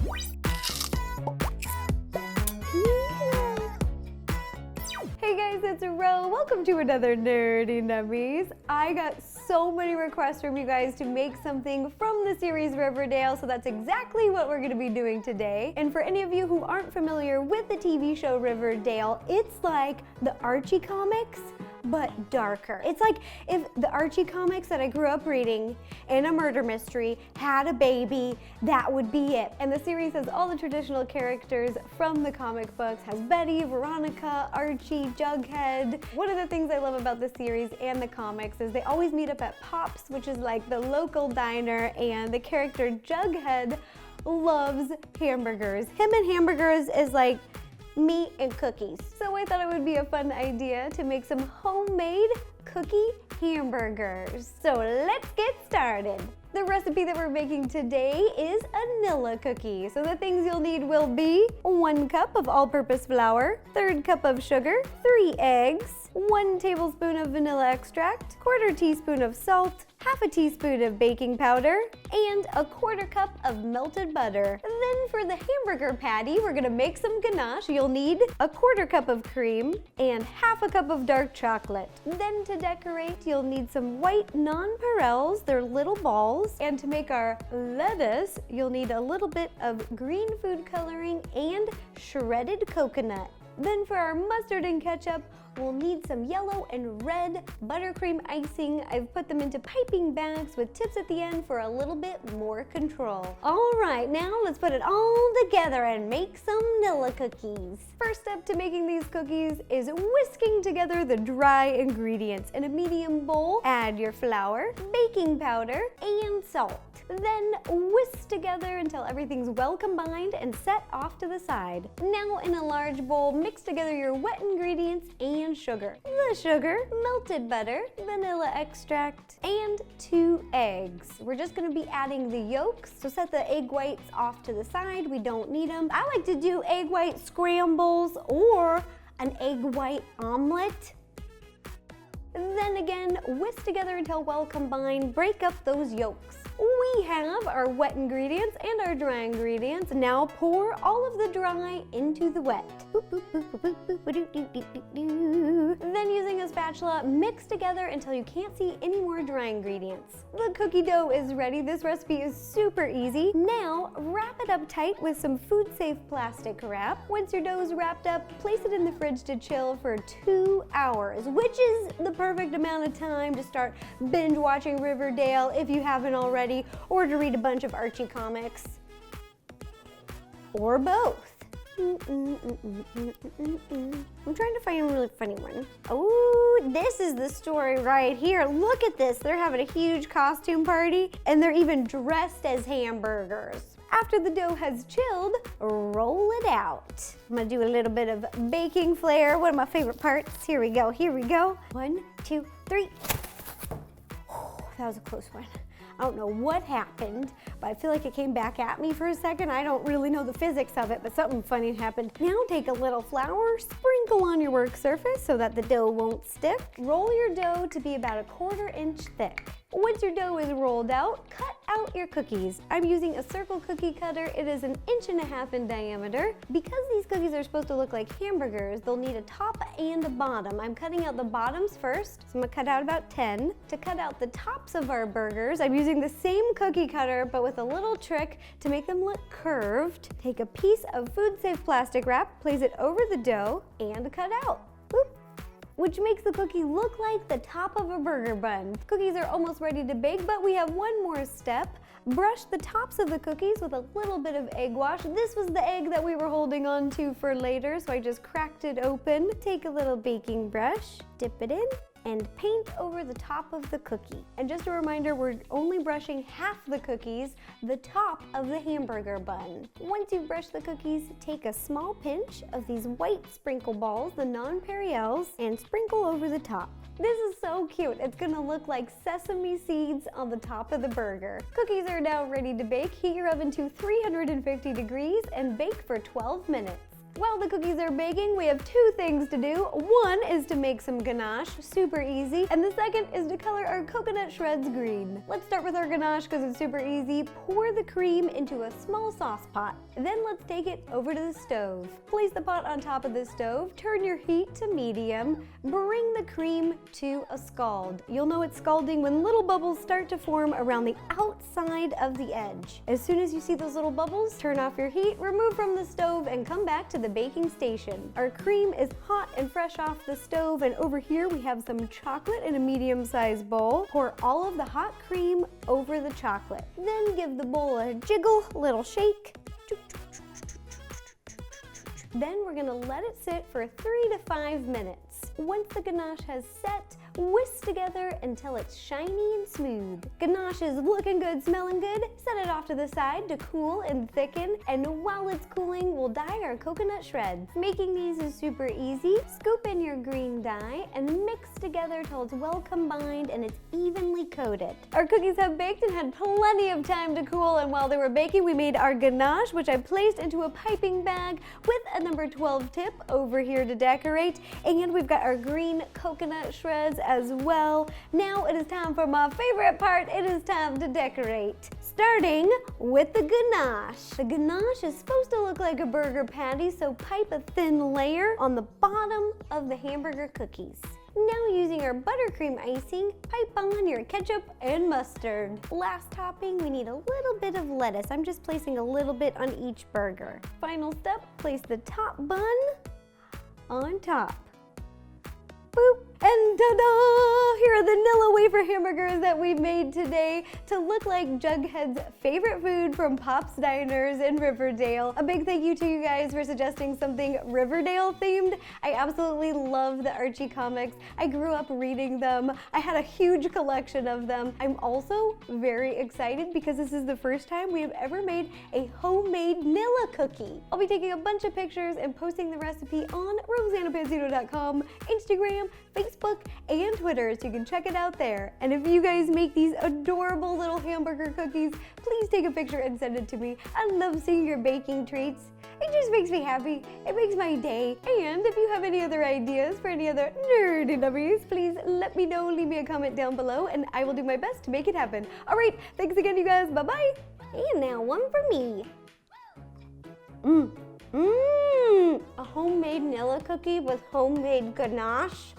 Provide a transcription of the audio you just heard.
Hey guys, it's Ro. Welcome to another Nerdy Nummies. I got so many requests from you guys to make something from the series Riverdale, so that's exactly what we're going to be doing today. And for any of you who aren't familiar with the TV show Riverdale, it's like the Archie comics, but darker. It's like if the Archie comics that I grew up reading in a murder mystery had a baby, that would be it. And the series has all the traditional characters from the comic books, has Betty, Veronica, Archie, Jughead. One of the things I love about the series and the comics is they always meet up at Pop's, which is like the local diner, and the character Jughead loves hamburgers. Him and hamburgers is like meat and cookies. So I thought it would be a fun idea to make some homemade cookie hamburgers. So let's get started. The recipe that we're making today is a Nilla cookie. So the things you'll need will be 1 cup of all-purpose flour, 1/3 cup of sugar, 3 eggs, 1 tablespoon of vanilla extract, 1/4 teaspoon of salt, 1/2 teaspoon of baking powder, and 1/4 cup of melted butter. Then for the hamburger patty, we're gonna make some ganache. You'll need 1/4 cup of cream and 1/2 cup of dark chocolate. Then to decorate, you'll need some white nonpareils. They're little balls. And to make our lettuce, you'll need a little bit of green food coloring and shredded coconut. Then for our mustard and ketchup, we'll need some yellow and red buttercream icing. I've put them into piping bags with tips at the end for a little bit more control. All right, now let's put it all together and make some Nilla cookies. First step to making these cookies is whisking together the dry ingredients. In a medium bowl, add your flour, baking powder, and salt. Then whisk together until everything's well combined and set off to the side. Now in a large bowl, mix together your wet ingredients and sugar. The sugar, melted butter, vanilla extract, and 2 eggs. We're just gonna be adding the yolks, so set the egg whites off to the side. We don't need them. I like to do egg white scrambles or an egg white omelet. Then again, whisk together until well combined. Break up those yolks. We have our wet ingredients and our dry ingredients. Now pour all of the dry into the wet. Then using a spatula, mix together until you can't see any more dry ingredients. The cookie dough is ready. This recipe is super easy. Now wrap it up tight with some food-safe plastic wrap. Once your dough is wrapped up, place it in the fridge to chill for 2 hours, which is the perfect amount of time to start binge watching Riverdale if you haven't already, or to read a bunch of Archie comics, or both. I'm trying to find a really funny one. Oh, this is the story right here. Look at this. They're having a huge costume party, and they're even dressed as hamburgers. After the dough has chilled, roll it out. I'm gonna do a little bit of baking flair, one of my favorite parts. Here we go, here we go. 1, 2, 3. That was a close one. I don't know what happened, but I feel like it came back at me for a second. I don't really know the physics of it, but something funny happened. Now take a little flour, sprinkle on your work surface so that the dough won't stick. Roll your dough to be about 1/4 inch thick. Once your dough is rolled out, cut out your cookies. I'm using a circle cookie cutter. It is 1.5 inches in diameter. Because these cookies are supposed to look like hamburgers, they'll need a top and a bottom. I'm cutting out the bottoms first, so I'm gonna cut out about 10. To cut out the tops of our burgers, I'm using the same cookie cutter, but with a little trick to make them look curved. Take a piece of food-safe plastic wrap, place it over the dough, and cut out. Boop. Which makes the cookie look like the top of a burger bun. Cookies are almost ready to bake, but we have one more step. Brush the tops of the cookies with a little bit of egg wash. This was the egg that we were holding on to for later, so I just cracked it open. Take a little baking brush, dip it in, and paint over the top of the cookie. And just a reminder, we're only brushing half the cookies, the top of the hamburger bun. Once you've brushed the cookies, take a small pinch of these white sprinkle balls, the nonpareils, and sprinkle over the top. This is so cute. It's gonna look like sesame seeds on the top of the burger. Cookies are now ready to bake. Heat your oven to 350 degrees and bake for 12 minutes. While the cookies are baking, we have two things to do. One is to make some ganache, super easy, and the second is to color our coconut shreds green. Let's start with our ganache because it's super easy. Pour the cream into a small sauce pot. Then let's take it over to the stove. Place the pot on top of the stove, turn your heat to medium, bring the cream to a scald. You'll know it's scalding when little bubbles start to form around the outside of the edge. As soon as you see those little bubbles, turn off your heat, remove from the stove, and come back to the baking station. Our cream is hot and fresh off the stove, and over here we have some chocolate in a medium-sized bowl. Pour all of the hot cream over the chocolate. Then give the bowl a jiggle, little shake. Then we're gonna let it sit for 3 to 5 minutes. Once the ganache has set, whisk together until it's shiny and smooth. Ganache is looking good, smelling good. Set it off to the side to cool and thicken, and while it's cooling, we'll dye our coconut shreds. Making these is super easy. Scoop in your green dye and mix together till it's well combined and it's evenly coated. Our cookies have baked and had plenty of time to cool, and while they were baking, we made our ganache, which I placed into a piping bag with a number 12 tip over here to decorate, and we've got our green coconut shreds as well. Now it is time for my favorite part. It is time to decorate. Starting with the ganache. The ganache is supposed to look like a burger patty, so pipe a thin layer on the bottom of the hamburger cookies. Now using our buttercream icing, pipe on your ketchup and mustard. Last topping, we need a little bit of lettuce. I'm just placing a little bit on each burger. Final step, place the top bun on top. Boop. And ta-da! Here are the Nilla wafer hamburgers that we made today to look like Jughead's favorite food from Pop's Diners in Riverdale. A big thank you to you guys for suggesting something Riverdale themed. I absolutely love the Archie comics. I grew up reading them. I had a huge collection of them. I'm also very excited because this is the first time we have ever made a homemade Nilla cookie. I'll be taking a bunch of pictures and posting the recipe on rosannapansino.com, Instagram, Facebook, and Twitter, so you can check it out there. And if you guys make these adorable little hamburger cookies, please take a picture and send it to me. I love seeing your baking treats. It just makes me happy. It makes my day. And if you have any other ideas for any other nerdy nummies, please let me know. Leave me a comment down below, and I will do my best to make it happen. All right, thanks again, you guys. Bye-bye. And now one for me. A homemade Nilla cookie with homemade ganache.